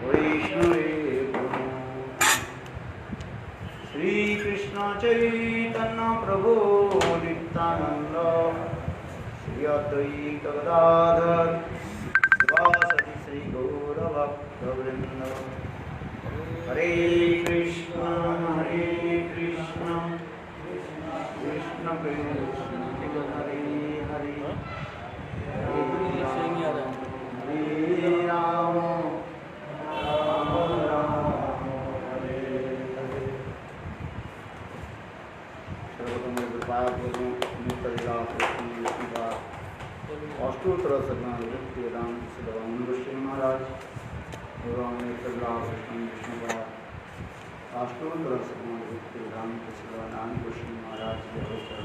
वैष्णवेभ्यो श्री कृष्ण चैतन्य प्रभु नित्यानंद श्री अद्वैत गदाधर शिवासदि श्री गौरभक्तवृंद हरे कृष्ण कृष्ण कृष्ण हरे हरे हरे राम राम राम हरे हरे। सर्वतम कृपा अष्टोत्तर शरणागति वेदांत श्री गोस्वामी महाराज एवं विष्णुपाद अष्टोत्तर शरणागति वेदांत श्री गोस्वामी महाराज के अवसर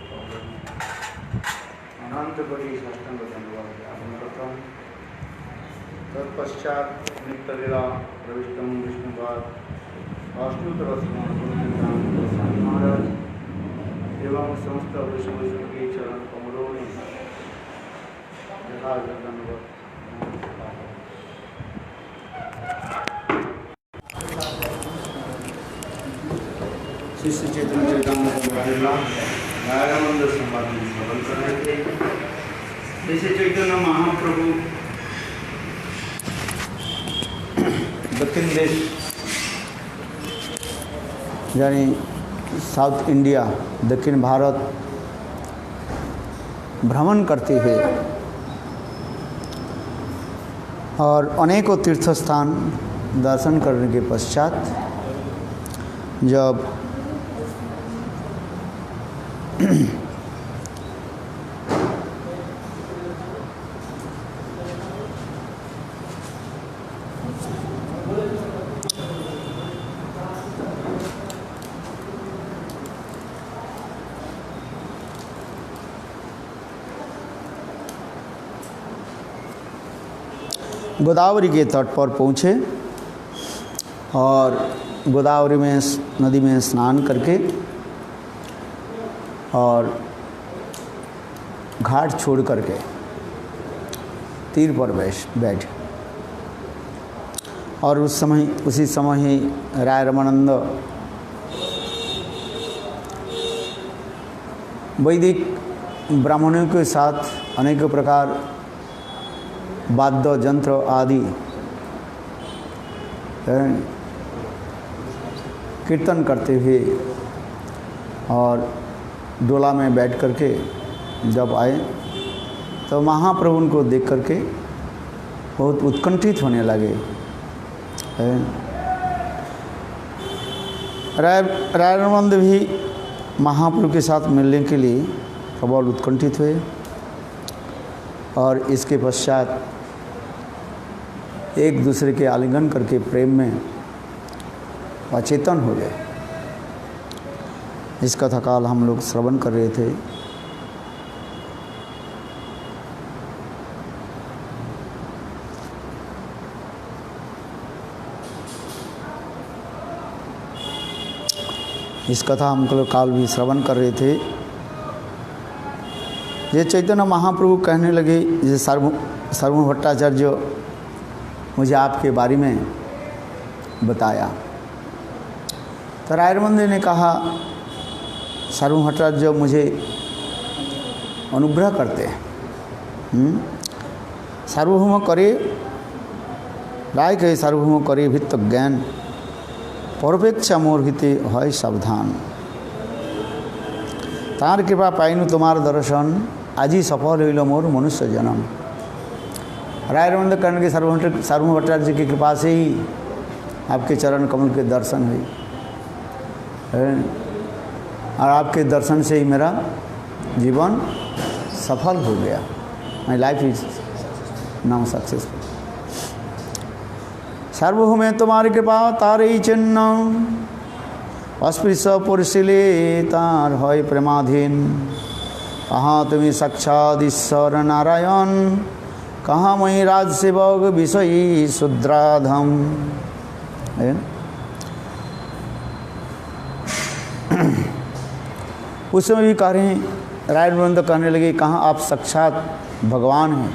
अनंत बड़ी साष्टांग धन्यवाद ज्ञापन करता हूँ। तत्पश्चात नित्यलीला प्रविष्टम विष्णुपाद अष्टोत्तर शरणागति वेदांत गोस्वामी महाराज एवं समस्त वैष्णव के चरण कमलों में धन्यवाद। शिष्य चैतन्य चैतन्य संवाद में श्रवण कर रहे थे। जैसे चैतन्य महाप्रभु दक्षिण देश यानी साउथ इंडिया दक्षिण भारत भ्रमण करते हुए और अनेकों तीर्थ स्थान दर्शन करने के पश्चात जब गोदावरी के तट पर पहुँचे और गोदावरी में नदी में स्नान करके और घाट छोड़ करके तीर पर बैठे और उसी समय ही राय रमानंद वैदिक ब्राह्मणों के साथ अनेक प्रकार वाद्य यंत्र आदि कीर्तन करते हुए और डोला में बैठ करके जब आए तो महाप्रभु उनको देख करके बहुत उत्कंठित होने लगे। रायरमंद भी महाप्रभु के साथ मिलने के लिए प्रबल उत्कंठित हुए और इसके पश्चात एक दूसरे के आलिंगन करके प्रेम में अचेतन हो गए। इस कथा काल हम लोग श्रवण कर रहे थे। इस कथा हम लोग काल भी श्रवण कर रहे थे। ये चैतन्य महाप्रभु कहने लगे, ये सर्व भट्टाचार्य मुझे आपके बारे में बताया। तो रायरमंद ने कहा, सर्व भट्टाचार्य मुझे अनुग्रह करते हैं। सार्वभौम करे राय कहे सार्वभौम करे भित्त ज्ञान परोपेक्षा मोर हिते है सावधान। तार कृपा पाइनु तुम्हार दर्शन आज ही सफल होइल मोर मनुष्य जन्म। रायरमंद कर्ण के सर्व भट्टाचार्य की कृपा से ही आपके चरण कमल के दर्शन हुई और आपके दर्शन से ही मेरा जीवन सफल हो गया। My life is now successful. सार्वभौमे तुम्हारी कृपा तारे चिन्ह अस्पृश्य पुरुषिले तार है प्रेमाधीन। कहाँ तुम्हें साक्षात ईश्वर नारायण कहाँ मई राज सेवक विषयी शुद्राधम। उस समय भी कह रहे हैं, रायरमंद कहने लगे, कहाँ आप साक्षात भगवान हैं,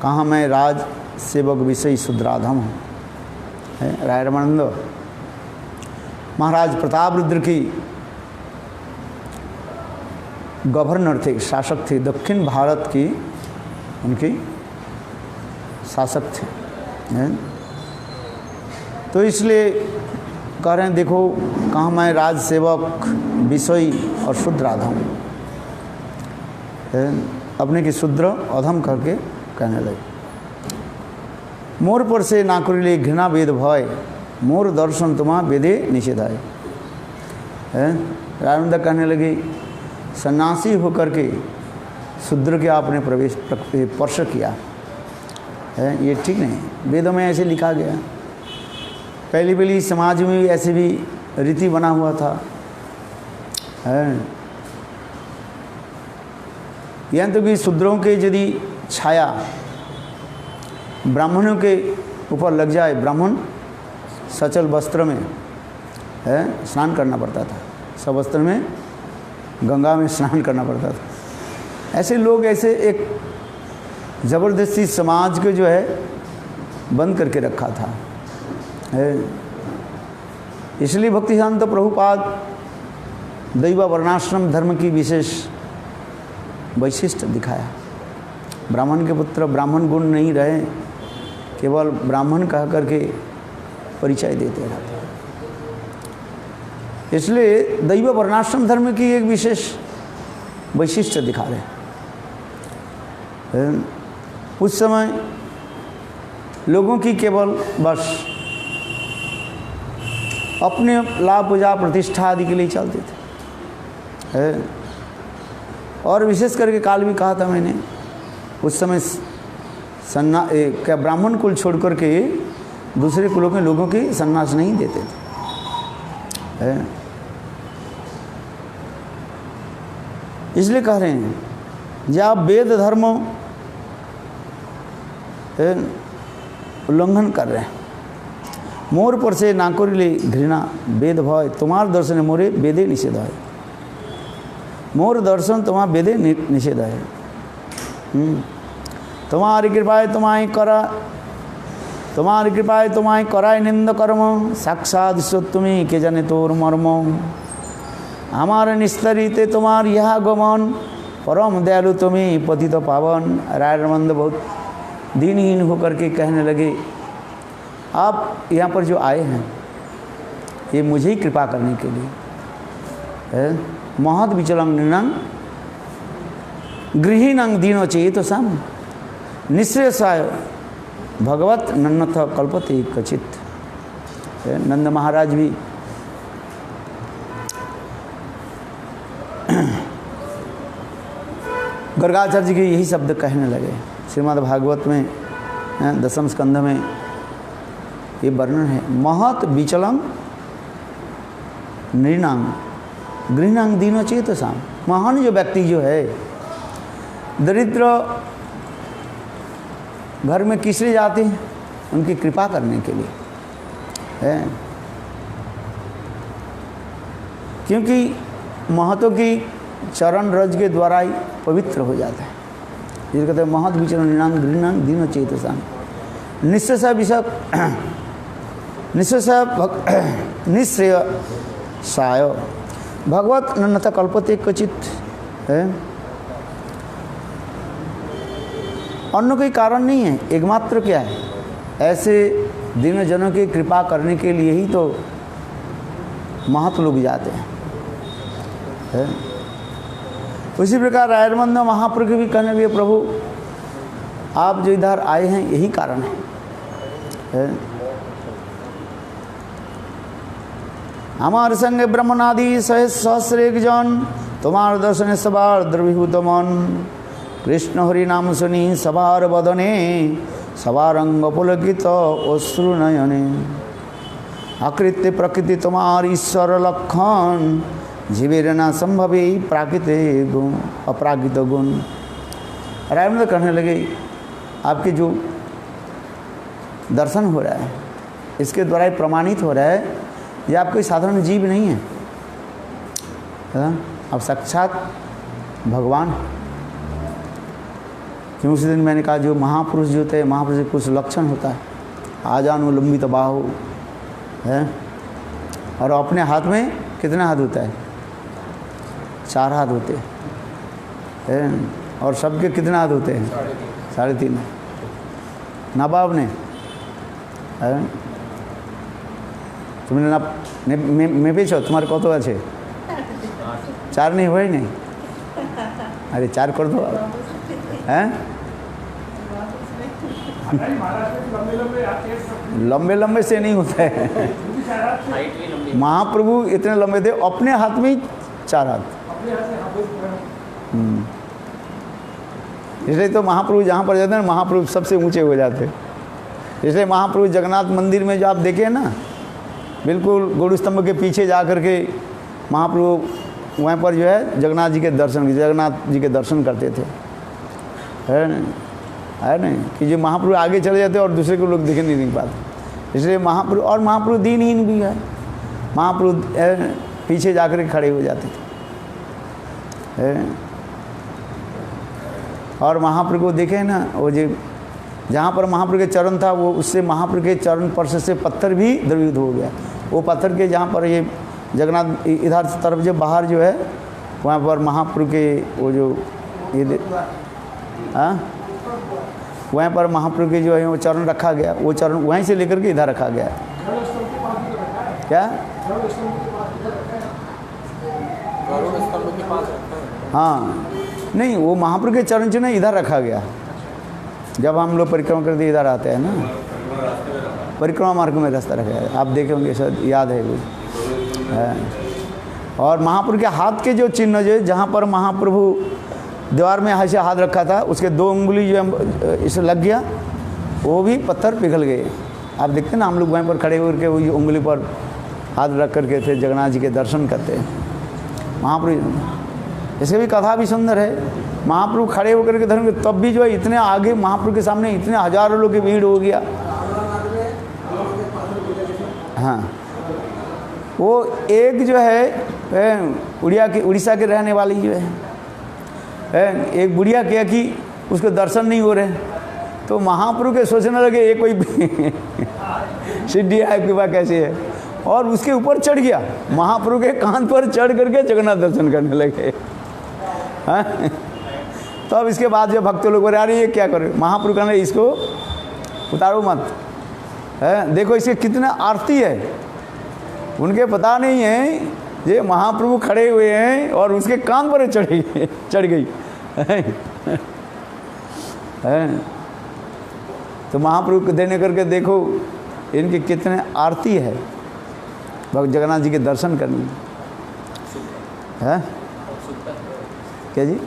कहाँ मैं राज सेवक विषय शुद्राधम है। राय रामानंद महाराज प्रताप रुद्र की गवर्नर थे, शासक थे, दक्षिण भारत की उनकी शासक थे। तो इसलिए कह रहे हैं देखो कहाँ मैं राज सेवक विषय और शुद्र अधम, अपने की शुद्र अधम करके कहने लगे। मोर पर से ना करिले घृणा वेद भय, मोर दर्शन तुम्हां वेदे निषेधाय। रानंद कहने लगे सन्यासी होकर के शूद्र के आपने प्रवेश स्पर्श किया है, ये ठीक नहीं। वेदों में ऐसे लिखा गया, पहली समाज में भी ऐसे भी रीति बना हुआ था। यहाँ तो कि शूद्रों के यदि छाया ब्राह्मणों के ऊपर लग जाए, ब्राह्मण सचल वस्त्र में स्नान करना पड़ता था, सवस्त्र में गंगा में स्नान करना पड़ता था। ऐसे लोग ऐसे एक ज़बरदस्ती समाज को जो है बंद करके रखा था। इसलिए भक्तिसिद्धांत प्रभुपाद दैव वर्णाश्रम धर्म की विशेष वैशिष्ट दिखाया। ब्राह्मण के पुत्र ब्राह्मण गुण नहीं रहे, केवल ब्राह्मण कह करके परिचय देते रहते। इसलिए दैव वर्णाश्रम धर्म की एक विशेष वैशिष्ट दिखा रहे। उस समय लोगों की केवल बस अपने लाभ पूजा प्रतिष्ठा आदि के लिए चलते थे। और विशेष करके काल भी कहा था मैंने, उस समय क्या ब्राह्मण कुल छोड़ करके दूसरे कुलों के लोगों की सन्यास नहीं देते थे। इसलिए कह रहे हैं जब आप वेद धर्म उल्लंघन कर रहे हैं, मोर पर से नाकोरिले घृणा वेद भय, तुम्हार दर्शन मोरे वेदे निषेध है। मोर दर्शन तुम्हार वेदे निषेध है। तुम्हारी कृपाए तुम्हारी करा, तुम्हारी कृपाए तुम्हारी कराय निंद कर्म, साक्षात ईश्वर तुम्हें के जाने तोर मर्म। हमारे निस्तरिते तुम्हार यह गमन, परम दयालु तुम्हें पतित पावन। राय रामानंद बहुत दीनहीन होकर के कहने लगे आप यहाँ पर जो आए हैं ये मुझे ही कृपा करने के लिए। महद विचलंग निर्णंग गृहीणंग दीनो चेत सम, निःश्रेयसाय भगवत नन्नथ कल्पते कचित। नंद महाराज भी गर्गाचार्य जी के यही शब्द कहने लगे। श्रीमद् भागवत में 10वें स्कंध में ये वर्णन है, महत विचलंग नृणांग गृहणांग दीनो चेतसाम। महान जो व्यक्ति जो है दरिद्र घर में किसलिए जाते हैं, उनकी कृपा करने के लिए है। क्योंकि महतों की चरण रज के द्वारा ही पवित्र हो जाता है। जिसे कहते हैं महत विचरण निनांग गृहणांग दीनो चेतसाम। निःश्रेय विषक निःश्रेय साय भगवत नन्नथ कल्पते क्वचित है। अन्य कोई कारण नहीं है, एकमात्र क्या है, ऐसे दीन जनों की कृपा करने के लिए ही तो महत लोग जाते हैं। उसी प्रकार राय रामानंद महाप्रभु भी कहने लगे प्रभु आप जो इधर आए हैं यही कारण है। हमारे संग ब्रह्मनादि सहस्रेक जन, तुम्हार दर्शन सवार द्रविभूत मन। कृष्ण हरि नाम सुनी सवार बदने, सवारंग पुलकित अश्रु नयने। आकृत्य प्रकृति तुम्हार ईश्वर लक्षण, जीवेर न संभवे प्राकृत गुण अपराकृत गुण। राय कहने लगे आपके जो दर्शन हो रहा है इसके द्वारा प्रमाणित हो रहा है ये आप कोई साधारण जीव नहीं है, आप साक्षात भगवान। क्योंकि उस दिन मैंने कहा जो महापुरुष जो होते हैं, महापुरुष के कुछ लक्षण होता है, आजानु लंबी तबाह है, और अपने हाथ में कितना हाथ होता है? 4 हाथ होते हैं, और सबके कितना हाथ होते हैं? 3.5। नवाब ने तुमने ना मैं बेचो तुम्हारे कत আছে? 4 नहीं हुए नहीं? अरे 4 कर दो हैं। लंबे लंबे से नहीं होता है, महाप्रभु इतने लंबे थे, अपने हाथ में 4 हाथ। इसलिए तो महाप्रभु जहाँ पर जाते हैं ना, महाप्रभु सबसे ऊंचे हो जाते हैं। इसलिए महाप्रभु जगन्नाथ मंदिर में जो आप देखे ना, बिल्कुल गुरु स्तंभ के पीछे जा कर के महाप्रभु वहाँ पर जो है जगन्नाथ जी के दर्शन करते थे, है नहीं कि जो महाप्रभु आगे चले जाते और दूसरे को लोग देख नहीं पाते। इसलिए महाप्रभु, और महाप्रभु दीनहीन भी है, महाप्रभु पीछे जाकर के खड़े हो जाते थे। और महाप्रभु को देखे ना, वो जो जहाँ पर महाप्रभु के चरण था, वो उससे महाप्रभु के चरण स्पर्श से पत्थर भी द्रवित हो गया। वो पत्थर के जहाँ पर ये जगन्नाथ इधर तरफ जो बाहर जो है, वहाँ पर महाप्रभु के वो जो ये वहाँ पर महाप्रभु के जो है वो चरण रखा गया, वो चरण वहीं से लेकर के इधर रखा गया। क्या? हाँ, नहीं, वो महाप्रभु के चरण जो ना इधर रखा गया। जब हम लोग परिक्रमा करते इधर आते हैं ना, परिक्रमा मार्ग में रास्ता रखा है, आप देखे होंगे, शायद याद है कुछ है। और महाप्रभु के हाथ के जो चिन्ह जो जहाँ पर महाप्रभु दीवार में ऐसे हाथ रखा था, उसके 2 उंगली जो इसे लग गया, वो भी पत्थर पिघल गए। आप देखते ना, हम लोग वहीं पर खड़े होकर के वही उंगली पर हाथ रख करके थे जगन्नाथ जी के दर्शन करते हैं महाप्रभु। इसकी भी कथा भी सुंदर है। महाप्रभु खड़े होकर के धर्म, तब भी जो है इतने आगे महाप्रभु के सामने इतने हजारों लोग की भीड़ हो गया। हाँ, वो एक जो है उड़ीसा के रहने वाली जो है एक बुढ़िया क्या कि उसके दर्शन नहीं हो रहे, तो महाप्रभु के सोचने लगे ये कोई सिद्धि है आपके पास कैसे है, और उसके ऊपर चढ़ गया, महाप्रभु के कान पर चढ़ करके जगन्नाथ दर्शन करने लगे। हाँ, तो अब इसके बाद जो भक्त लोग बोले अरे ये क्या करे, महाप्रभु कहने इसको उतारो मत है, देखो इसके कितना आरती है। उनके पता नहीं है ये महाप्रभु खड़े हुए हैं और उसके कान पर चढ़ गई तो महाप्रभु को देने करके देखो इनकी कितने आरती है भगवान जगन्नाथ जी के दर्शन करने है। क्या जी?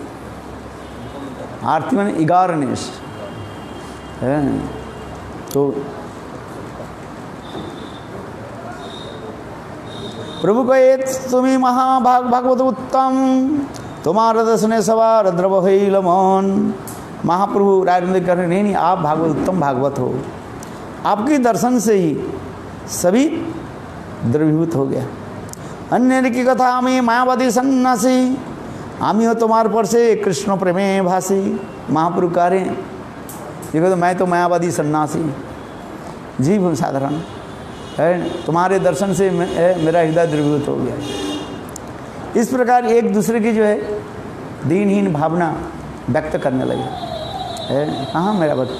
आरती माने 11 है। तो प्रभु कहे तुम्हें भागवत उत्तम, तुम्हारा दर्शने सवार द्रव मन। महाप्रभु राय कर रहे नहीं, आप भागवत उत्तम भागवत हो, आपके दर्शन से ही सभी द्रवीभूत हो गया। अन्य की कथा में मायावादी सन्यासी, आमी हो तुम्हारे पर से कृष्ण प्रेमे भासी। महाप्रभु कह रहे देखो तो मैं तो मायावादी सन्यासी जीव साधारण है, तुम्हारे दर्शन से मेरा हृदय द्रवीभूत हो गया। इस प्रकार एक दूसरे की जो है दीनहीन भावना व्यक्त करने लगे है। कहाँ मेरा भक्त?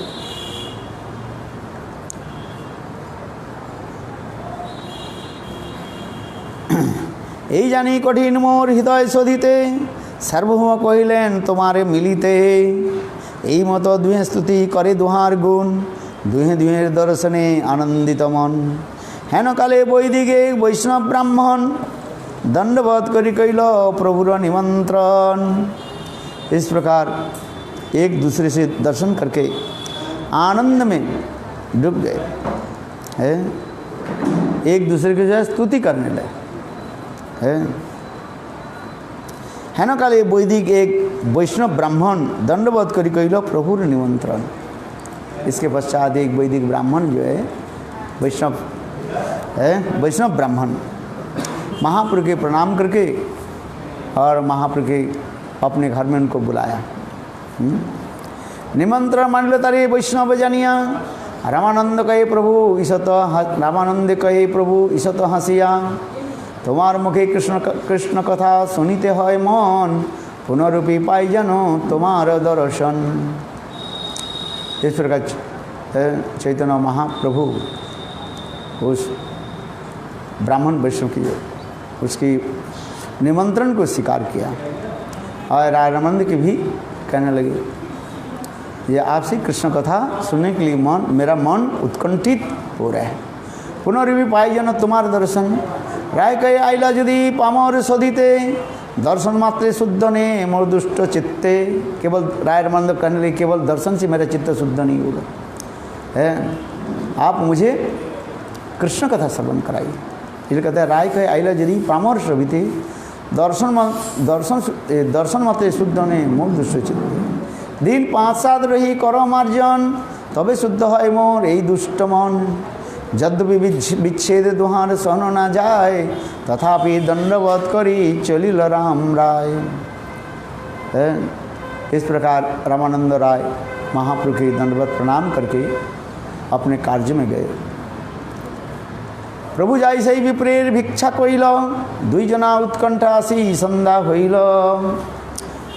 यही जानी कठिन मोर हृदय शोधिते, सर्वभौम कहिलेन तुम्हारे मिलिते। यही मत दुहे स्तुति करे दुहार गुण, दुहे दुहे दर्शने आनंदित मन। हेन काले वैदिके वैष्णव ब्राह्मण, दंडवत करी कैल प्रभुर निमंत्रण। इस प्रकार एक दूसरे से दर्शन करके आनंद में डूब गए है, एक दूसरे की जो स्तुति करने लगे है ना। काले वैदिक एक वैष्णव ब्राह्मण दंडवत करी कैल प्रभुर निमंत्रण। इसके पश्चात एक वैदिक ब्राह्मण जो है वैष्णव है, वैष्णव ब्राह्मण महाप्रभु के प्रणाम करके और महाप्रभु के अपने घर में उनको बुलाया। निमंत्रण मानिल तारे वैष्णव जनिया। रामानंद कहे प्रभु ईशत रामानंद कहे प्रभु ईशत हसिया। तुम्हार मुखे कृष्ण कृष्ण कथा सुनिते है मन, पुनरूपी पाई जनो तुम्हार दर्शन। इस प्रकार चैतन्य महाप्रभु उस ब्राह्मण वैष्णव की उसकी निमंत्रण को स्वीकार किया और रामानंद की भी कहने लगे, ये आपसे कृष्ण कथा सुनने के लिए मेरा मन उत्कंठित हो रहा है। पुनर्वी पाई जन तुम्हार दर्शन। राय कहे आइला यदि पामर सदिते, दर्शन मात्रे शुद्ध ने मोर दुष्ट चित्ते। केवल राय रामानंद कहने लगे, केवल दर्शन से मेरा चित्त शुद्ध नहीं होगा है, आप मुझे कृष्ण कथा श्रवण कराइए। इसलिए कहते हैं राय कहे आइला यदि पामर सदिते, दर्शन मात्रे शुद्ध ने मोर दुष्ट चित्ते। दिन 5-7 रही करो मार्जन, तबे शुद्ध है मोर यही दुष्ट मन। यद्यपि विच्छेद दुहार सहन ना जाए, तथापि दंडवत करी चलिल राम राय। इस प्रकार रामानंद राय महाप्रभु के दंडवत प्रणाम करके अपने कार्य में गए। प्रभु जाई सही विप्रेर भिक्षा कोइल, दुई जना उत्कंठा आसी संधा होइल।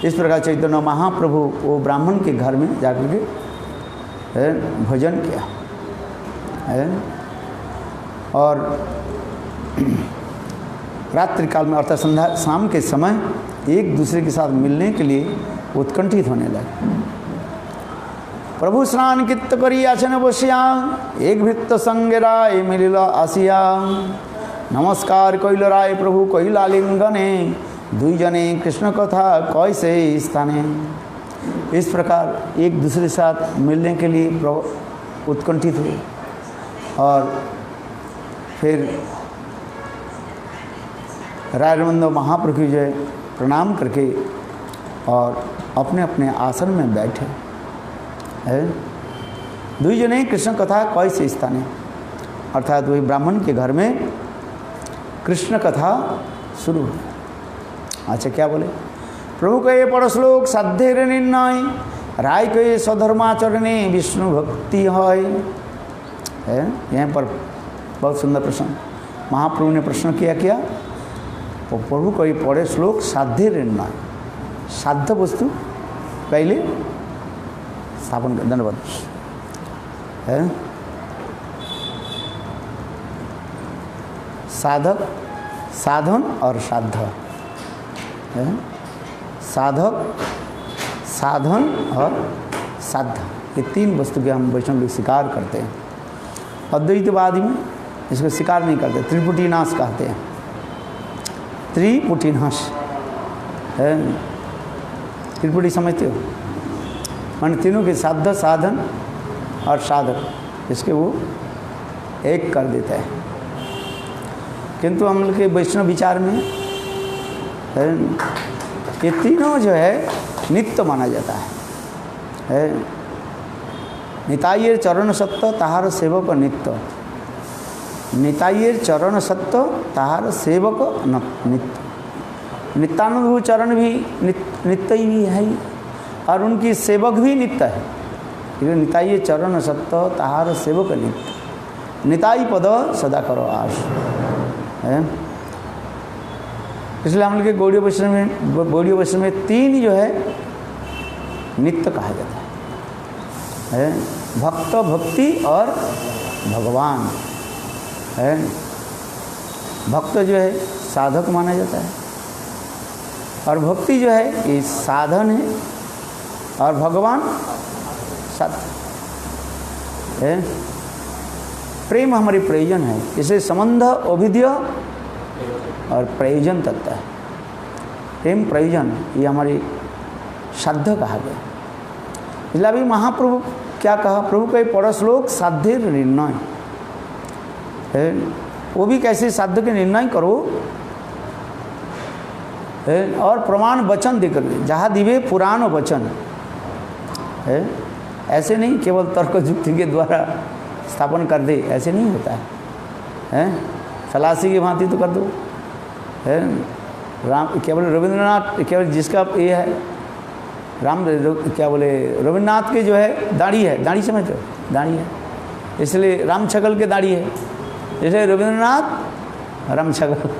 इस प्रकार चैतन्य महाप्रभु वो ब्राह्मण के घर में जाकर के भोजन किया है और रात्रि काल में अर्थात संध्या शाम के समय एक दूसरे के साथ मिलने के लिए उत्कंठित होने लगे। प्रभु स्नान कित्त करी आचन बसिया, एक भृत्त संग राय मिलिल आसिया। नमस्कार कइल राय प्रभु कइल आलिंगने, दुई जने कृष्ण कथा कैसे स्थाने। इस प्रकार एक दूसरे के साथ मिलने के लिए उत्कंठित हुए और फिर राय रामानंद महाप्रभु जी प्रणाम करके और अपने अपने आसन में बैठे है। दुई जने कृष्ण कथा कैसे स्थाने, अर्थात वही ब्राह्मण के घर में कृष्ण कथा शुरू हुई। अच्छा क्या बोले, प्रभु कहे पढ़ श्लोक साध्य निर्णय, राय कहे स्वधर्माचरणे विष्णु भक्ति है। यहाँ पर बहुत सुंदर प्रश्न महाप्रभु ने प्रश्न किया क्या, वो प्रभु कहे पढ़े श्लोक साध्य निर्णय, साध्य वस्तु पहले स्थापन कर। धन्यवाद है। साधक साधन और साध है, साधक साधन और साध, ये 3 वस्तु के हम वैष्णव लोग स्वीकार करते हैं। अद्वैतवादी में इसको स्वीकार नहीं करते, त्रिपुटीनाश कहते हैं। त्रिपुटीनाश है, त्रिपुटी समझते हो, मान तीनों के साध साधन और साधक, इसके वो एक कर देता है। किंतु हम लोग के वैष्णव विचार में ये तीनों जो है नित्य माना जाता है। निताइयर चरण सत्य ताहार सेवक नित्य, निताइयर चरण सत्य ताहार सेवक नित्य। नित्यानंद चरण भी नित्य ही है और उनकी सेवक भी नित्य है। निताइये चरण सत्य ताहार सेवक नित्य, निताई पद सदा करो आश है। इसलिए हम लोग के गौड़ीय वैष्णव में 3 जो है नित्य कहा जाता है, भक्त भक्ति और भगवान है। भक्त जो है साधक माना जाता है और भक्ति जो है ये साधन है और भगवान साधन है। प्रेम हमारी प्रयोजन है, इसे संबंध अभिधेय और प्रयोजन तत्व है। प्रेम प्रयोजन ये हमारी साध्य कहा गया। इसलिए अभी महाप्रभु क्या कहा, प्रभु कहे पढ़ श्लोक साध्य निर्णय है, वो भी कैसे साध्य के निर्णय करो है और प्रमाण वचन देकर, जहाँ दिवे पुराण वचन है। ऐसे नहीं केवल तर्क युक्ति के द्वारा स्थापन कर दे, ऐसे नहीं होता है। खलासी की भांति तो कर दो है। राम केवल रविंद्रनाथ केवल जिसका ये क्या बोले, रविन्द्रनाथ के जो है दाढ़ी है, दाढ़ी समझते हो, दाढ़ी है, इसलिए राम छगल के दाढ़ी है, इसलिए रविन्द्रनाथ राम छगल,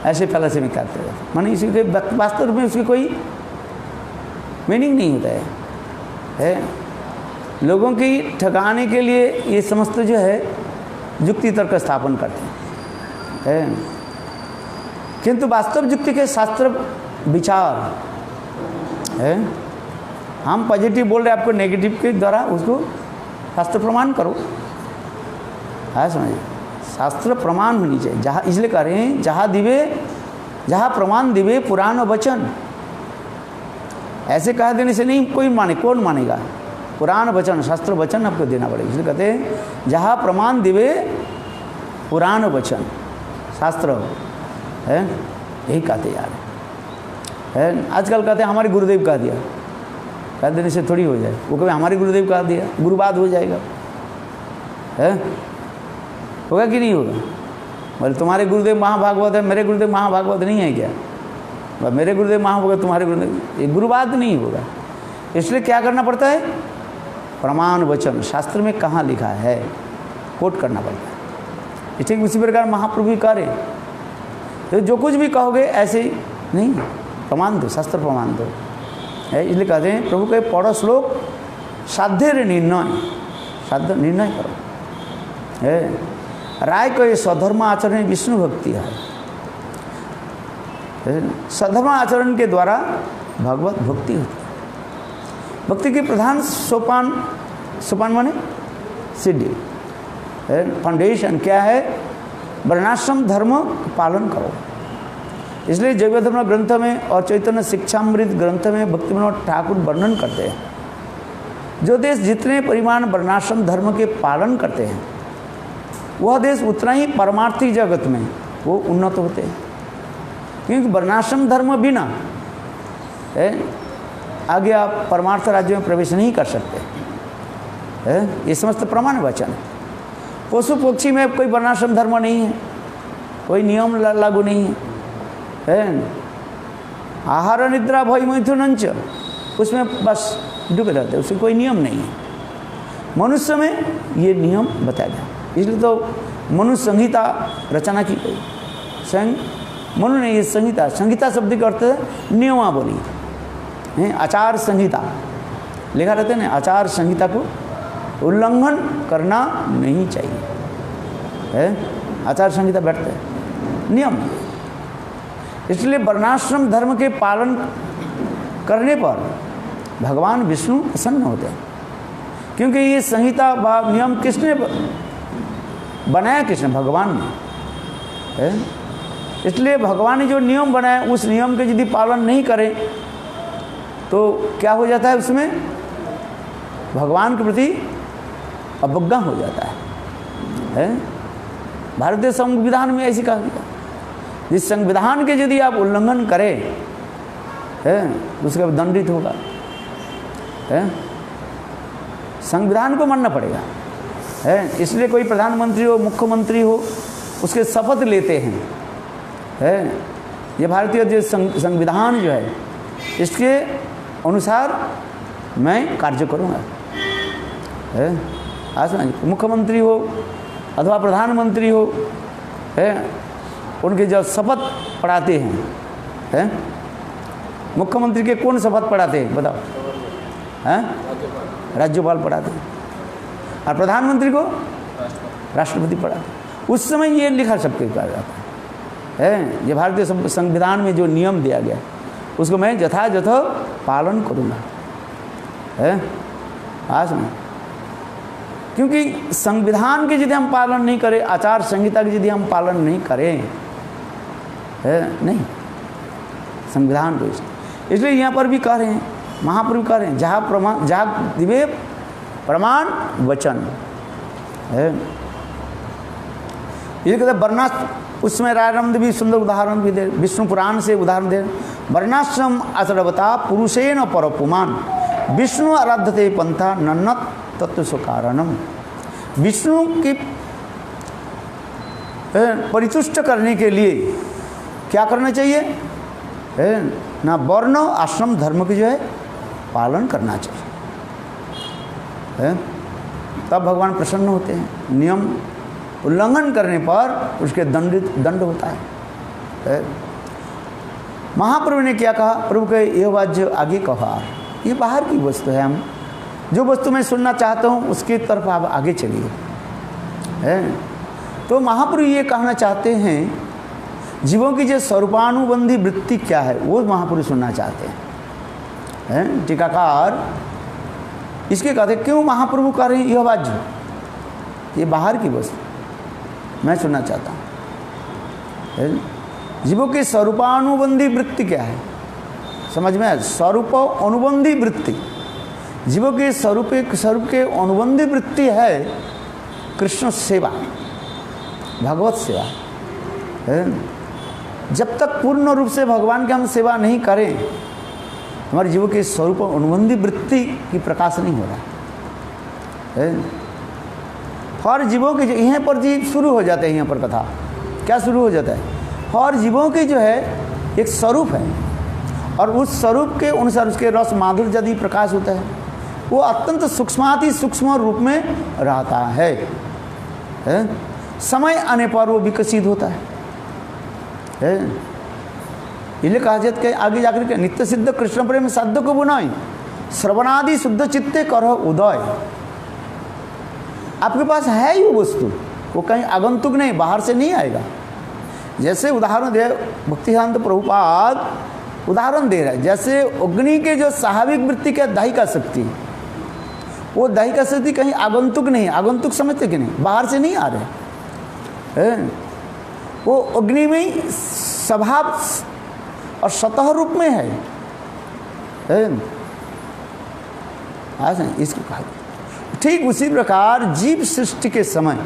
ऐसे फलसे में करते हैं। माने इसी के वास्तव में उसकी कोई मीनिंग नहीं होता है। लोगों की ठगाने के लिए ये समस्त जो है युक्ति तर्क स्थापन करते हैं, किंतु वास्तव युक्ति के शास्त्र विचार है। हम पॉजिटिव बोल रहे हैं, आपको नेगेटिव के द्वारा उसको शास्त्र प्रमाण करो, है समझिए, शास्त्र प्रमाण होनी चाहिए। जहाँ इसलिए कह रहे हैं जहाँ प्रमाण दिवे पुराण वचन, ऐसे कह देने से नहीं कोई माने, कौन मानेगा, पुराण वचन शास्त्र वचन आपको देना पड़ेगा। इसलिए कहते हैं जहाँ प्रमाण दिवे पुराण वचन शास्त्र है, यही कहते यार है। आजकल कहते हैं हमारे गुरुदेव कह दिया, कह देने से थोड़ी हो जाए, वो कभी हमारे गुरुदेव कह दिया, गुरुवाद हो जाएगा, है होगा कि नहीं होगा। बोले तुम्हारे गुरुदेव महाभागवत है, मेरे गुरुदेव महाभागवत नहीं है क्या, मेरे गुरुदेव महाभागवत तुम्हारे गुरुदेव, ये गुरुवाद नहीं होगा। इसलिए क्या करना पड़ता है, प्रमाण वचन शास्त्र में कहाँ लिखा है कोट करना पड़ता है। ठीक उसी प्रकार महाप्रभु कह रहे, तो जो कुछ भी कहोगे ऐसे ही नहीं, प्रमाण दो, शास्त्र प्रमाण दो है। इसलिए कहते हैं प्रभु के पढ़ो श्लोक साध्य निर्णय, साध्य निर्णय करो है। राय को ये स्वधर्म आचरण विष्णु भक्ति है। स्वधर्म आचरण के द्वारा भगवत भक्ति होती है। भक्ति के प्रधान सोपान, सोपान माने सीढ़ी, फाउंडेशन क्या है, वर्णाश्रम धर्म का पालन करो। इसलिए जैव धर्म ग्रंथ में और चैतन्य शिक्षामृत ग्रंथ में भक्ति विनोद ठाकुर वर्णन करते हैं, जो देश जितने परिमाण वर्णाश्रम धर्म के पालन करते हैं वह देश उतना ही परमार्थी जगत में वो उन्नत होते हैं। क्योंकि वर्णाश्रम धर्म बिना आगे आप परमार्थ राज्य में प्रवेश नहीं कर सकते है। ये समस्त प्रमाण वचन है। पशु पक्षी में कोई वर्णाश्रम धर्म नहीं है, कोई नियम लागू नहीं है। आहार निद्रा भय मैथुनंच, उसमें बस डूबे रहते हैं, उसमें कोई नियम नहीं है। मनुष्य में ये नियम बताया गया, इसलिए तो मनु संहिता रचना की गई। स्वयं मनु ने ये संहिता, संहिता शब्द का अर्थ है नियमावली है, आचार संहिता लिखा रहते हैं ना, आचार संहिता को उल्लंघन करना नहीं चाहिए है। आचार संहिता बैठते हैं नियम। इसलिए वर्णाश्रम धर्म के पालन करने पर भगवान विष्णु प्रसन्न होते हैं, क्योंकि ये संहिता व नियम किसने बनाया, किसने, भगवान ने है। इसलिए भगवान ने जो नियम बनाया उस नियम के यदि पालन नहीं करें तो क्या हो जाता है, उसमें भगवान के प्रति अवज्ञा हो जाता है। भारतीय संविधान में ऐसी कहा गया, जिस संविधान के यदि आप उल्लंघन करें है उसका दंडित होगा है। संविधान को मानना पड़ेगा है। इसलिए कोई प्रधानमंत्री हो, मुख्यमंत्री हो, उसके शपथ लेते हैं है। ये भारतीय जो संविधान जो है इसके अनुसार मैं कार्य करूँगा है। आज मुख्यमंत्री हो अथवा प्रधानमंत्री हो है, उनके जब शपथ पढ़ाते हैं है, मुख्यमंत्री के कौन शपथ पढ़ाते हैं बताओ हैं, राज्यपाल पढ़ाते हैं, और प्रधानमंत्री को राष्ट्रपति पढ़ाते। उस समय ये लिखा सबके कहा जाता है। ये भारतीय संविधान में जो नियम दिया गया उसको मैं यथायथ पालन करूँगा है। आज में क्योंकि संविधान के यदि हम पालन नहीं करें, आचार संहिता के यदि हम पालन नहीं करें है, नहीं संविधान को, इसलिए यहाँ पर भी कह रहे हैं, महाप्रभु कह रहे हैं जहाँ दिवे प्रमाण वचन है। ये कहते वर्णा, उसमें रायरंद भी सुंदर उदाहरण भी दे, विष्णु पुराण से उदाहरण दे, वर्णाश्रम आचरवता पुरुषेण परपुमान विष्णु आराध्यते पंथा नन्नत तत्व सुकारणम। विष्णु की परितुष्ट करने के लिए क्या करना चाहिए है, ना वर्ण आश्रम धर्म की जो है पालन करना चाहिए, है? तब भगवान प्रसन्न होते हैं। नियम उल्लंघन करने पर उसके दंड होता है। महाप्रभु ने क्या कहा? प्रभु के यह बात जो आगे कहा, ये बाहर की वस्तु है, हम जो वस्तु मैं सुनना चाहता हूँ उसकी तरफ आप आगे चलिए, है? तो महाप्रभु ये कहना चाहते हैं जीवों की जो स्वरूपानुबंधी वृत्ति क्या है वो महाप्रभु सुनना चाहते हैं। टीकाकार इसके कहते क्यों महाप्रभु कह रहे हैं यह बात, जो ये बाहर की वस्तु मैं सुनना चाहता हूँ। जीवों की स्वरूपानुबंधी वृत्ति क्या है, समझ में आए? स्वरूप अनुबंधी वृत्ति, जीवों के स्वरूप के अनुबंधी वृत्ति है कृष्ण सेवा, भगवत सेवा, है? जब तक पूर्ण रूप से भगवान की हम सेवा नहीं करें, हमारे जीवों के स्वरूप अनुबंधी वृत्ति की प्रकाश नहीं हो रहा है। हर जीवों के यहाँ पर जीव शुरू हो जाते हैं, यहाँ पर कथा क्या शुरू हो जाता है? हर जीवों की जो है एक स्वरूप है और उस स्वरूप के अनुसार उसके रस माधुर्य यदि प्रकाश होता है, वो अत्यंत सूक्ष्माति सूक्ष्म रूप में रहता है। समय आने पर वो विकसित होता है। इसलिए कहा जाता है आगे जाकर के नित्य सिद्ध कृष्ण प्रेम साध्य को बुनाई श्रवणादि शुद्ध चित्ते करो उदय। आपके पास है ये वस्तु, वो कहीं आगंतुक नहीं, बाहर से नहीं आएगा। जैसे उदाहरण दे भक्तिसिद्धांत प्रभुपाद उदाहरण दे रहा है, जैसे अग्नि के जो स्वाभाविक वृत्ति के दाहिका शक्ति, वो दाहिका शक्ति कहीं आगंतुक नहीं, आगंतुक समझते कि नहीं, बाहर से नहीं आ रहे, वो अग्नि में स्वभाव और सतह रूप में है। इसको कहा ठीक उसी प्रकार जीव सृष्टि के समय,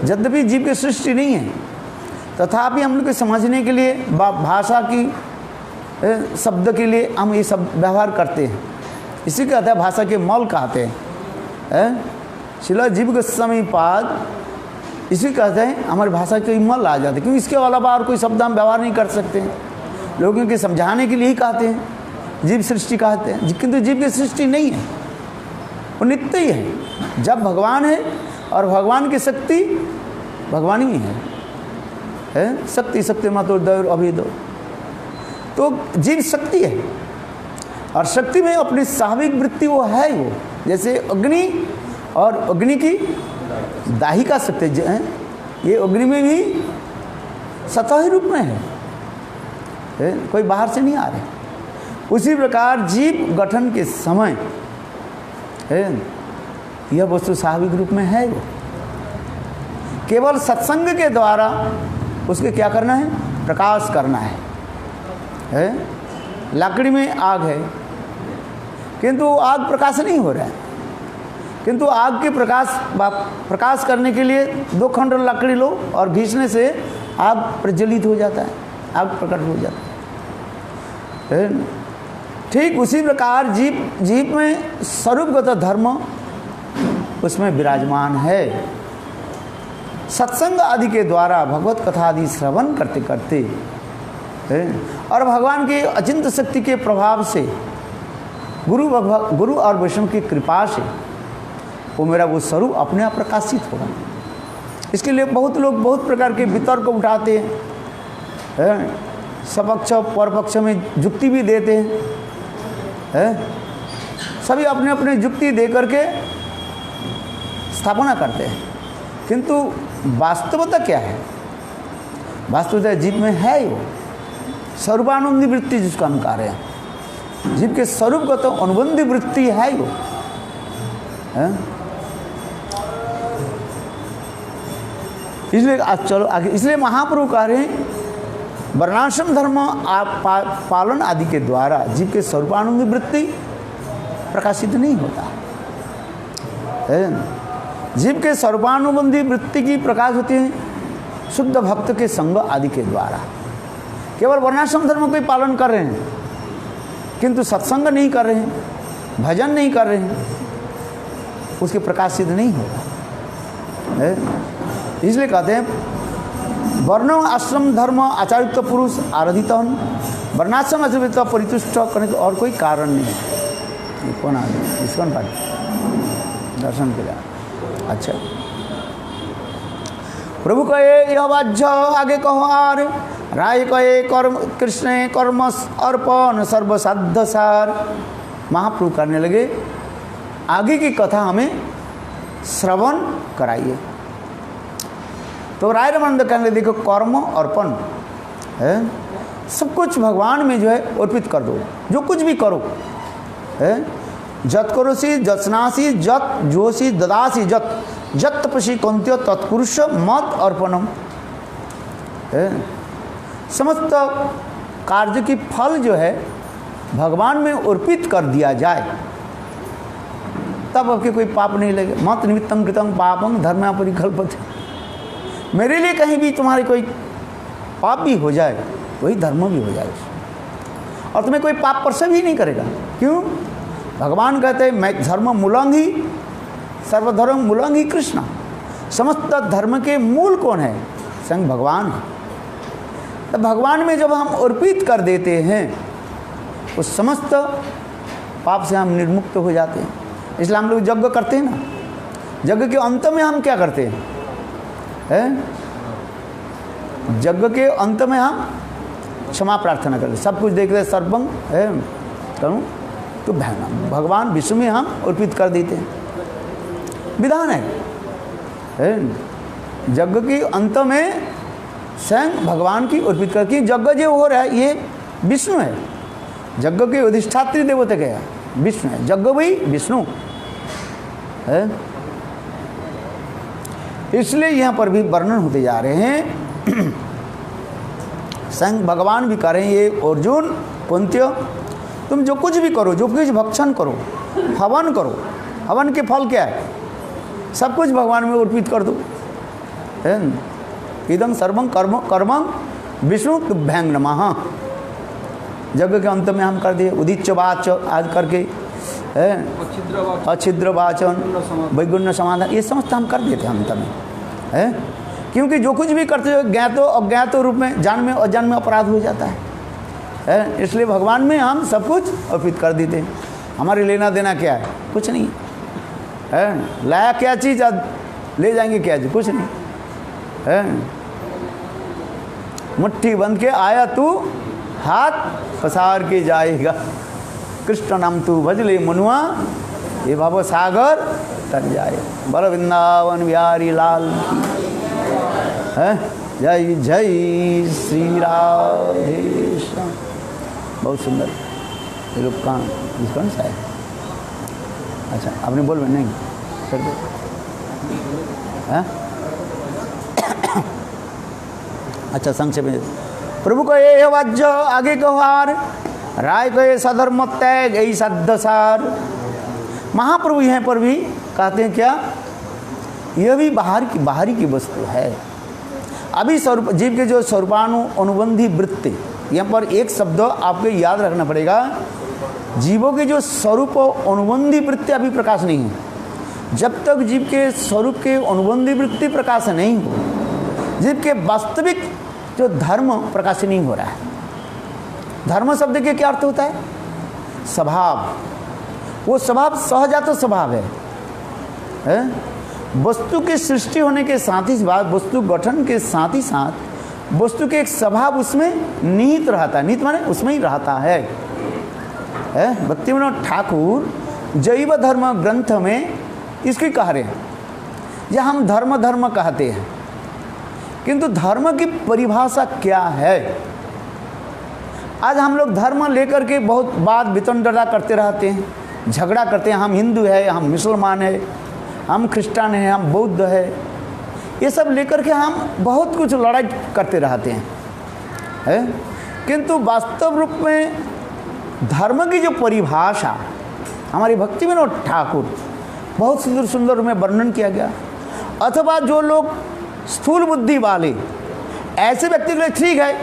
यद्यपि जीव की सृष्टि नहीं है, तथापि हम लोग को समझने के लिए भाषा की शब्द के लिए हम ये सब व्यवहार करते हैं। इसी कहते हैं भाषा के मौल कहते हैं। शिला जीव गोस्वामी पाद इसी कहते हैं हमारी भाषा के मल आ जाते हैं, क्योंकि इसके अलावा और कोई शब्द हम व्यवहार नहीं कर सकते हैं। लोगों के समझाने के लिए ही कहते हैं जीव सृष्टि कहते हैं, किंतु जीव की सृष्टि नहीं है, वो नित्य ही है। जब भगवान है और भगवान की शक्ति भगवान ही है, शक्ति शक्ति मातो दैर अभिदो, तो जीव शक्ति है और शक्ति में अपनी स्वाभाविक वृत्ति वो है, वो जैसे अग्नि और अग्नि की दाहिका शक्ति है, ये अग्नि में भी सतही रूप में है, कोई बाहर से नहीं आ रहे। उसी प्रकार जीव गठन के समय यह वस्तु स्वाभाविक रूप में है, वो केवल सत्संग के द्वारा उसके क्या करना है, प्रकाश करना है। लकड़ी में आग है किंतु आग प्रकाश नहीं हो रहा है, किंतु आग के प्रकाश करने के लिए 2 खंड लकड़ी लो और घींचने से आग प्रज्वलित हो जाता है, आग प्रकट हो जाता है। ठीक उसी प्रकार जीव में स्वरूपगत धर्म उसमें विराजमान है। सत्संग आदि के द्वारा भगवत कथा आदि श्रवण करते करते और भगवान की अचिंत्य शक्ति के प्रभाव से गुरु और वैष्णव की कृपा से वो मेरा वो स्वरूप अपने आप प्रकाशित होगा। इसके लिए बहुत लोग बहुत प्रकार के वितर्क उठाते हैं, सपक्ष परपक्ष में युक्ति भी देते हैं, सभी अपने अपने युक्ति दे करके स्थापना करते हैं, किंतु वास्तवता क्या है? वास्तवता जीव में है वो सर्वानुबंधी वृत्ति जिसको हम कह रहे हैं, जीव के स्वरूप का तो अनुबंधी वृत्ति है वो, इसलिए चलो आगे। इसलिए महाप्रभु कह रहे हैं वर्णाश्रम धर्म पालन आदि के द्वारा जीव के स्वरूपानुबंधी वृत्ति प्रकाशित नहीं होता है। जीव के स्वरूपानुबंधी वृत्ति की प्रकाश होती है शुद्ध भक्त के संग आदि के द्वारा। केवल वर्णाश्रम धर्म को पालन कर रहे हैं किंतु सत्संग नहीं कर रहे हैं, भजन नहीं कर रहे हैं, उसके प्रकाशित नहीं होगा। इसलिए कहते हैं वर्ण आश्रम धर्म आचार्युक्त पुरुष आराधितन वर्णाश्रम आश्रित परितुष्ट करने का और कोई कारण नहीं है। कौन आ गया इसकॉन पार्टी दर्शन के लिए? अच्छा, प्रभु कहे यह वाज्य आगे कहो आर, राय कहे कर्म कृष्ण कर्म अर्पण सर्वसाध्य सार। महाप्रभु करने लगे आगे की कथा हमें श्रवण कराइए। तो राय रमानंद कहने देखो कर्म अर्पण है, सब कुछ भगवान में जो है अर्पित कर दो, जो कुछ भी करो है। जत करोसी जत्नासी जत जोशी ददासी जत जत तपसी कौंत्य तत्पुरुष मत अर्पणम है। समस्त कार्य की फल जो है भगवान में अर्पित कर दिया जाए, तब आपके कोई पाप नहीं लगे। मत निमित्तम कृतम पापम धर्म परिकल्पते। मेरे लिए कहीं भी तुम्हारी कोई पाप भी हो जाए वही धर्म भी हो जाए, और तुम्हें कोई पाप परसे भी नहीं करेगा। क्यों? भगवान कहते हैं मैं धर्म मूलंगी सर्वधर्म मूलंगी कृष्ण। समस्त धर्म के मूल कौन है? स्वयं भगवान है। तो भगवान में जब हम अर्पित कर देते हैं उस समस्त पाप से हम निर्मुक्त हो जाते हैं। इसलिए हम लोग यज्ञ करते हैं ना, यज्ञ के अंत में हम क्या करते हैं? यज्ञ के अंत में हम क्षमा प्रार्थना करते, सब कुछ देखते सर्वं है करूँ तो भगवान विष्णु में हम अर्पित कर देते हैं। विधान है यज्ञ के अंत में स्वयं भगवान की अर्पित करके यज्ञ जो हो रहा है ये विष्णु है। यज्ञ के अधिष्ठात्री देवता क्या है? विष्णु है। यज्ञ वही विष्णु है। इसलिए यहाँ पर भी वर्णन होते जा रहे हैं। स्वयं भगवान भी करें ये अर्जुन कुंत्य, तुम जो कुछ भी करो, जो कुछ भक्षण करो, हवन करो, हवन के फल क्या है? सब कुछ भगवान में अर्पित कर दो। इदं सर्वं कर्म कर्मं विष्णु तुभ्यं नमः। यज्ञ के अंत में हम कर दिए उदिच्य वाच आज करके अच्छिद्र वाचन वैगुण्य समाधान, ये समस्त हम कर देते हैं अंत में है। क्योंकि जो कुछ भी करते हो ज्ञातो अज्ञात रूप में जान में अजान में अपराध हो जाता है। इसलिए भगवान में हम सब कुछ अर्पित कर देते हैं। हमारे लेना देना क्या है? कुछ नहीं है। लाया क्या चीज़ ले जाएंगे क्या चीज़? कुछ नहीं है। मुट्ठी बंद के आया तू हाथ पसार के जाएगा। कृष्ण नाम तू भजले मनुआ ये भव सागर तर जाए। बल वृंदावन बिहारी लाल है। जय जय श्री राधे श्याम। बहुत सुंदर ये लोग कौन सा है? अच्छा आपने बोल में नहीं सर दो है? अच्छा संक्षेप में प्रभु को ये वाज्य आगे कहार, राय को ये सधर्म त्याग यही साध्य सार। महाप्रभु यहाँ पर भी कहते हैं क्या? यह भी बाहरी की वस्तु है। अभी स्वरूप जीव के जो स्वरूपानु अनुबंधी वृत्ति, यहाँ पर एक शब्द आपको याद रखना पड़ेगा। जीवों के जो स्वरूप अनुबंधी वृत्ति अभी प्रकाश नहीं है। जब तक जीव के स्वरूप के अनुबंधी वृत्ति प्रकाश नहीं हो, जीव के वास्तविक जो धर्म प्रकाश नहीं हो रहा है। धर्म शब्द के क्या अर्थ होता है? स्वभाव। वो स्वभाव सहजात स्वभाव है। वस्तु के सृष्टि होने के साथ ही साथ, वस्तु गठन के साथ ही साथ वस्तु के एक स्वभाव उसमें निहित रहता है। निहित माने उसमें ही रहता है। भक्तिविनोद ठाकुर जैव धर्म ग्रंथ में इसकी कह रहे हैं, या हम धर्म कहते हैं, किंतु धर्म की परिभाषा क्या है? आज हम लोग धर्म लेकर के बहुत बात वितंडता करते रहते हैं, झगड़ा करते हैं। हम हिंदू है, हम मुसलमान है, हम क्रिश्चियन है, हम बौद्ध है, ये सब लेकर के हम बहुत कुछ लड़ाई करते रहते हैं। किंतु वास्तव रूप में धर्म की जो परिभाषा हमारी भक्तिविनोद ठाकुर बहुत सुंदर सुंदर में वर्णन किया गया। अथवा जो लोग स्थूल बुद्धि वाले ऐसे व्यक्ति के लिए ठीक है,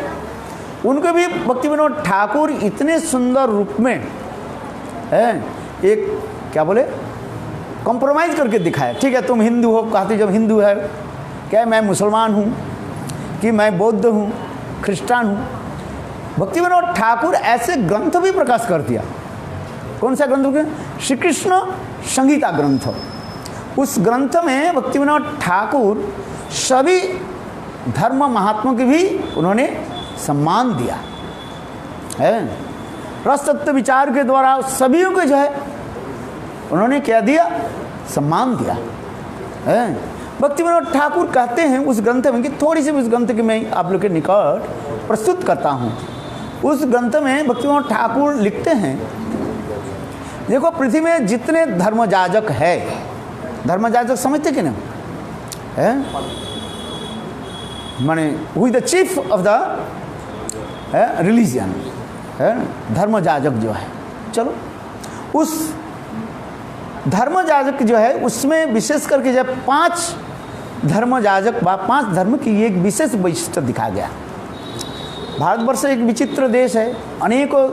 उनको भी भक्तिविनोद ठाकुर इतने सुंदर रूप में एक क्या बोले कॉम्प्रोमाइज़ करके दिखाया। ठीक है तुम हिंदू हो, कहते जब हिंदू है क्या मैं मुसलमान हूँ कि मैं बौद्ध हूँ, क्रिश्चियन हूँ, भक्ति विनोद ठाकुर ऐसे ग्रंथ भी प्रकाश कर दिया। कौन सा ग्रंथ के? श्री कृष्ण संगीता ग्रंथ। उस ग्रंथ में भक्ति विनोद ठाकुर सभी धर्म महात्मा के भी उन्होंने सम्मान दिया है। रस तत्व विचार के द्वारा सभी को जो है उन्होंने क्या दिया? सम्मान दिया है। भक्ति विनोद ठाकुर कहते हैं उस ग्रंथ में कि थोड़ी सी उस ग्रंथ की मैं आप लोग के निकट प्रस्तुत करता हूँ। उस ग्रंथ में भक्ति विनोद ठाकुर लिखते हैं, देखो पृथ्वी में जितने धर्मजाजक है, धर्मजाजक समझते कि नहीं है? माने who is the chief of the religion है, धर्मजाजक जो है। चलो उस धर्मजाजक जो है उसमें विशेष करके जब 5 धर्मजाजक व 5 धर्म की एक विशेष वैशिष्ट्य दिखा गया। भारतवर्ष एक विचित्र देश है, अनेकों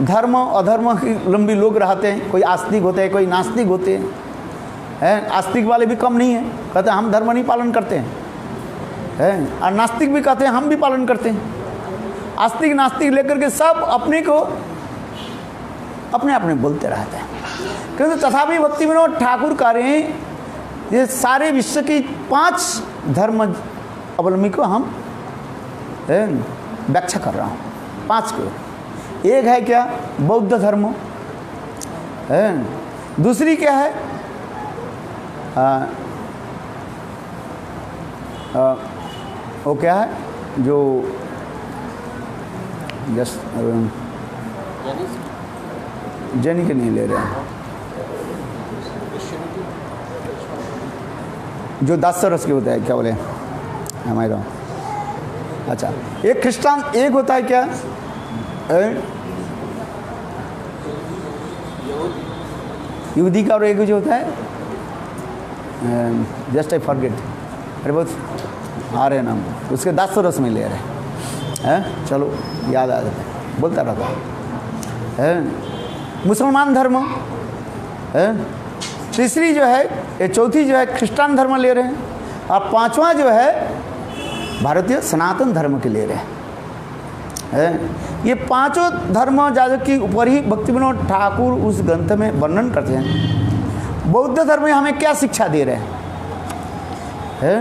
धर्म अधर्म की लंबी लोग रहते हैं। कोई आस्तिक होते हैं, कोई नास्तिक होते हैं। आस्तिक वाले भी कम नहीं है, कहते हैं हम धर्म नहीं पालन करते हैं। और नास्तिक भी कहते हैं हम भी पालन करते हैं। आस्तिक नास्तिक लेकर के सब अपने को अपने बोलते रहते हैं। किंतु तथापि भक्ति विनोद ठाकुर कह रहे हैं ये सारे विश्व की 5 धर्म अवलंबी को हम व्याख्या कर रहा हूँ। 5 को। एक है क्या? बौद्ध धर्म है। दूसरी क्या है? वो क्या है जो जैनी के नहीं ले रहे हैं, जो 10 रस के होता है, क्या बोले हमारे? अच्छा, एक ख्रिस्टान, एक होता है क्या यहूदी का, और एक जो होता है जस्ट आई फॉरगेट, अरे बहुत आ रहे नाम, उसके 10 रस में ले रहे हैं। चलो याद आ जाता है, बोलता रहता है। मुसलमान धर्म है। तीसरी जो है, ये चौथी जो है ख्रिस्टान धर्म ले रहे हैं। और 5वां जो है भारतीय सनातन धर्म के ले रहे हैं। ये 5 धर्म जाजक के ऊपर ही भक्ति विनोद ठाकुर उस ग्रंथ में वर्णन करते हैं। बौद्ध धर्म में हमें क्या शिक्षा दे रहे हैं?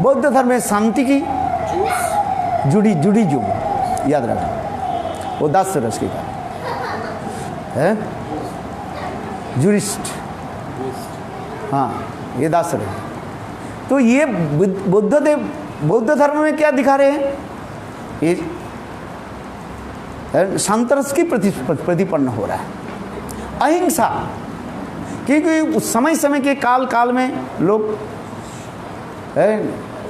बौद्ध धर्म में शांति की जुडी याद रखें, वो 10 रस की है। जूरिस्ट, हाँ ये 10 रस। तो ये बौद्ध धर्म में क्या दिखा रहे हैं? ये शांत रस की प्रतिपन्न हो रहा है। अहिंसा, क्योंकि उस समय के काल में लोग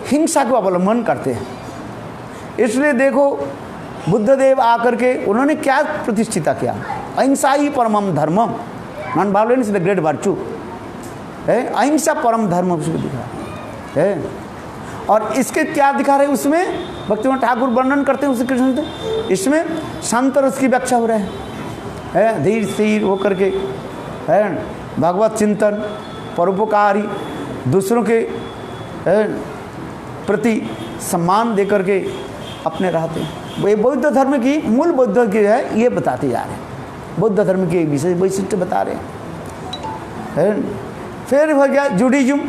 हिंसा को अवलंबन करते हैं। इसलिए देखो बुद्धदेव आकर के उन्होंने क्या प्रतिष्ठिता किया? अहिंसा ही परमम धर्मम, non violence is the great virtue है। अहिंसा परम धर्म उसको दिखा है। और इसके क्या दिखा रहे उसमें भक्ति विनोद ठाकुर वर्णन करते हैं उसे कृष्ण, इसमें शांत रस की व्याख्या हो रहा है। धीर स्थिर होकर के है, भगवत चिंतन, परोपकारी, दूसरों के प्रति सम्मान दे करके अपने रहते हैं। ये बौद्ध धर्म की मूल बौद्ध की है, ये बताते जा रहे हैं। बौद्ध धर्म के विशेष वैशिष्ट्य बता रहे हैं। फिर हो गया जूडिज्म,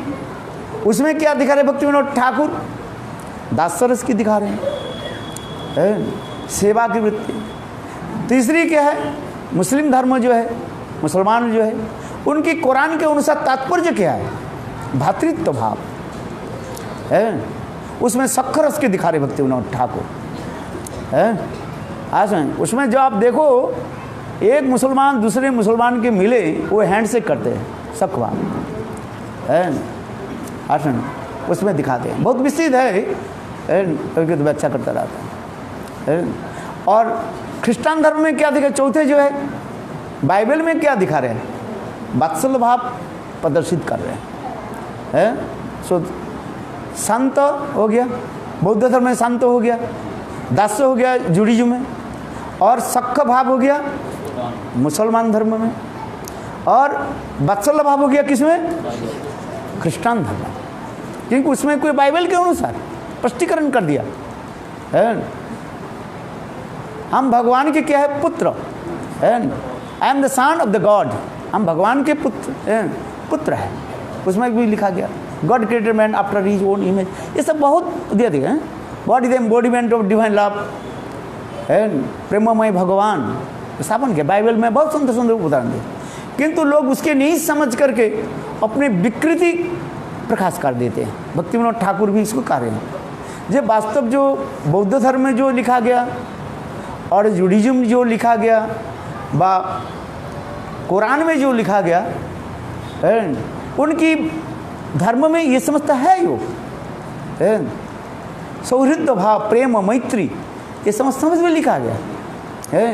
उसमें क्या दिखा रहे भक्ति विनोद ठाकुर? 10 रस की दिखा रहे हैं। सेवा की वृत्ति। तीसरी क्या है? मुस्लिम धर्म जो है, मुसलमान जो है, उनकी कुरान के अनुसार तात्पर्य क्या है? भातृत्व भाव है। उसमें सख्त रस के दिखा रहे भक्ति विनोद ठाकुर है। आज उसमें जो आप देखो, एक मुसलमान दूसरे मुसलमान के मिले वो हैंडशेक करते हैं, सख्त भाव है। आसन उसमें दिखाते हैं, बहुत विस्तृत है, कभी तो व्याख्या करता रहता है। और ख्रिस्टान धर्म में क्या दिखा? चौथे जो है बाइबल में क्या दिखा रहे हैं? वात्सल्य भाव प्रदर्शित कर रहे हैं। सो शांत हो गया, बौद्ध धर्म में शांत हो गया, दास्य हो गया जूडिज्म में, और सख्त भाव हो गया मुसलमान धर्म में, और वात्सल्य भाव हो गया किसमें? ख्रिस्टान धर्म, क्योंकि उसमें कोई बाइबल के अनुसार स्पष्टीकरण कर दिया है। हम भगवान के क्या है? पुत्र। I am the son of the God, हम भगवान के पुत्र है। उसमें भी लिखा गया God created man after his own image. ये सब बहुत दिया दिया है। What is the embodiment of divine love, प्रेममय भगवान स्थापन किया बाइबल में, बहुत सुंदर सुंदर उदाहरण दिए। किंतु लोग उसके नहीं समझ करके अपने विकृति प्रकाश कर देते हैं। भक्ति विनोद ठाकुर भी इसको कह रहे हैं। ये वास्तव जो बौद्ध धर्म में जो लिखा गया और जूडिज्म जो लिखा गया व कुरान में जो लिखा गया, उनकी धर्म में ये समझता है यो सौहृद भाव, प्रेम, मैत्री, ये समझ में लिखा गया है।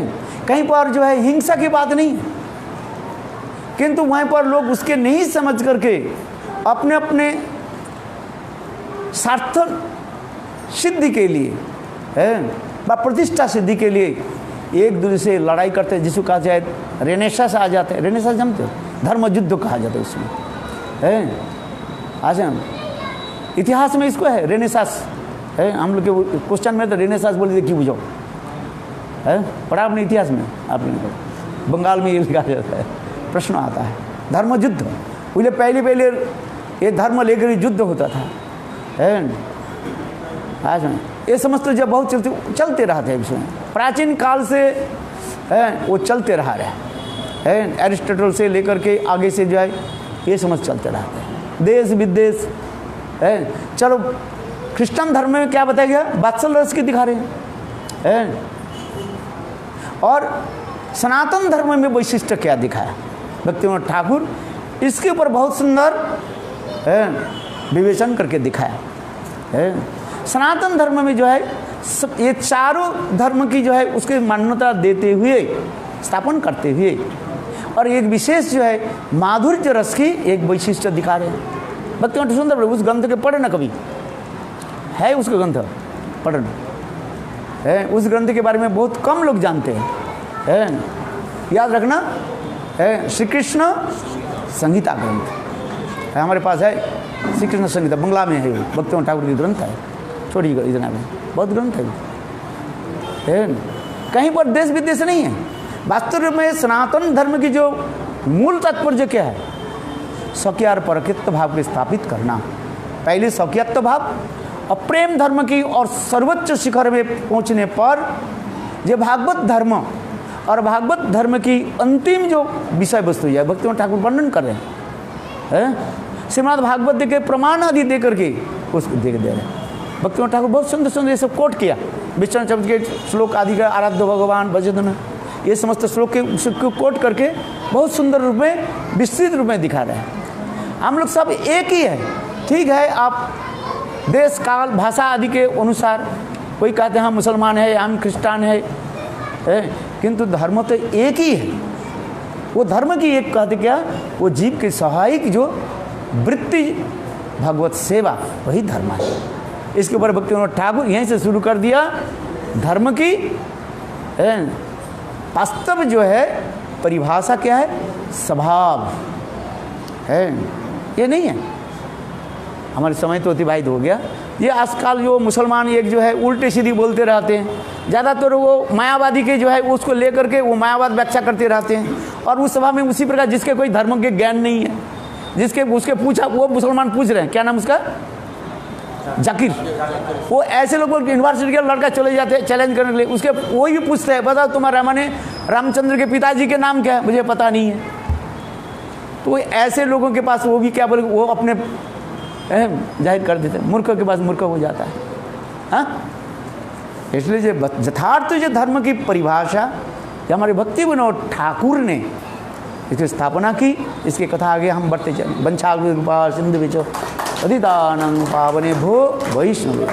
कहीं पर जो है हिंसा की बात नहीं है, किंतु वहीं पर लोग उसके नहीं समझ करके अपने अपने स्वार्थ सिद्धि के लिए व प्रतिष्ठा सिद्धि के लिए एक दूसरे से लड़ाई करते हैं, जिसको कहा जाए रेनेसांस आ जाते हैं। रेनेसांस जानते हो? धर्म युद्ध कहा जाता है उसमें है। आज हम इतिहास में इसको है रेनेसांस है। हम लोग के क्वेश्चन में तो रेनेसांस बोले क्यों बुझाओ है, पढ़ा अपने इतिहास में आपने, बंगाल में ये लिखा जाता है, प्रश्न आता है धर्म युद्ध। बोले पहले ये धर्म लेकर युद्ध होता था है। आज ये समझ तो जब बहुत चलते रहते हैं इसमें, प्राचीन काल से है वो चलते रहा है। एरिस्टोटल से लेकर के आगे से जो है ये समझ चलते रहते हैं, देश विदेश है। चलो क्रिश्चियन धर्म में क्या बताया गया? वात्सल रस की दिखा रहे हैं। और सनातन धर्म में वैशिष्ट क्या दिखाया भक्ति विनोद ठाकुर, इसके ऊपर बहुत सुंदर विवेचन करके दिखाया है। सनातन धर्म में जो है ये चारों धर्म की जो है उसकी मान्यता देते हुए, स्थापन करते हुए, और एक विशेष जो है माधुर्य रस की एक वैशिष्ट दिखा रहे हैं। भक्ति विनोद सुंदर उस ग्रंथ के पढ़े ना, कभी है उसका ग्रंथ पढ़ना है। उस ग्रंथ के बारे में बहुत कम लोग जानते हैं। याद रखना है, श्री कृष्ण संहिता ग्रंथ है हमारे पास है। श्री कृष्ण संहिता बंगला में है, भक्ति विनोद ठाकुर की ग्रंथ है, छोटी इतना में बहुत ग्रंथ है। कहीं पर देश विदेश नहीं है। वास्तव में सनातन धर्म की जो मूल तात्पर्य क्या है? सौख्य और परकित्व भाव को स्थापित करना। पहले सौख्यत्व भाव और प्रेम धर्म की और सर्वोच्च शिखर में पहुंचने पर ये भागवत धर्म और भागवत धर्म की अंतिम जो विषय वस्तु है भक्ति विनोद ठाकुर वर्णन कर रहे हैं। श्रीमद् भागवत के प्रमाण आदि दे करके उसको दे रहे हैं। भक्ति विनोद ठाकुर बहुत सुंदर सुंदर ये सब कोट किया। विष्णु शब्द के श्लोक आदि का आराध्य भगवान भजन, ये समस्त श्लोक के कोट करके बहुत सुंदर रूप में, विस्तृत रूप में दिखा रहे हैं। हम लोग सब एक ही है, ठीक है। आप देश काल भाषा आदि के अनुसार कोई कहते हैं हम मुसलमान है, हम क्रिस्तान है, किंतु धर्म तो एक ही है। वो धर्म की एक कहते क्या, वो जीव के सहायक जो वृत्ति भगवत सेवा, वही धर्म है। इसके ऊपर भक्ति विनोद ठाकुर यहीं से शुरू कर दिया। धर्म की वास्तव जो है परिभाषा क्या है? स्वभाव है, ये नहीं है। हमारे समय तो अतिबाहित हो गया। ये आजकल जो मुसलमान एक जो है उल्टे सीधी बोलते रहते हैं, ज़्यादातर वो मायावादी के जो है उसको लेकर के वो मायावाद व्याख्या करते रहते हैं। और उस सभा में उसी प्रकार जिसके कोई धर्म के ज्ञान नहीं है, जिसके उसके पूछा, वो मुसलमान पूछ रहे हैं क्या नाम उसका, जाकिर, वो ऐसे लोग यूनिवर्सिटी के लड़का चले जाते हैं चैलेंज करने के लिए, उसके वही भी पूछते हैं बताओ तुम्हारा माने रामचंद्र के पिताजी के नाम क्या है? मुझे पता नहीं है। तो ऐसे लोगों के पास वो भी क्या बोले, वो अपने जाहिर कर देते हैं, मूर्ख के पास मूर्ख हो जाता है। हाँ, इसलिए जो यथार्थ जो धर्म की परिभाषा जो हमारे भक्ति विनोद ठाकुर ने इसकी स्थापना की, इसकी कथा आगे हम बढ़ते चले। वंशाल रूपा सिंधु विचो अदितानंद पावने भो वैष्णव।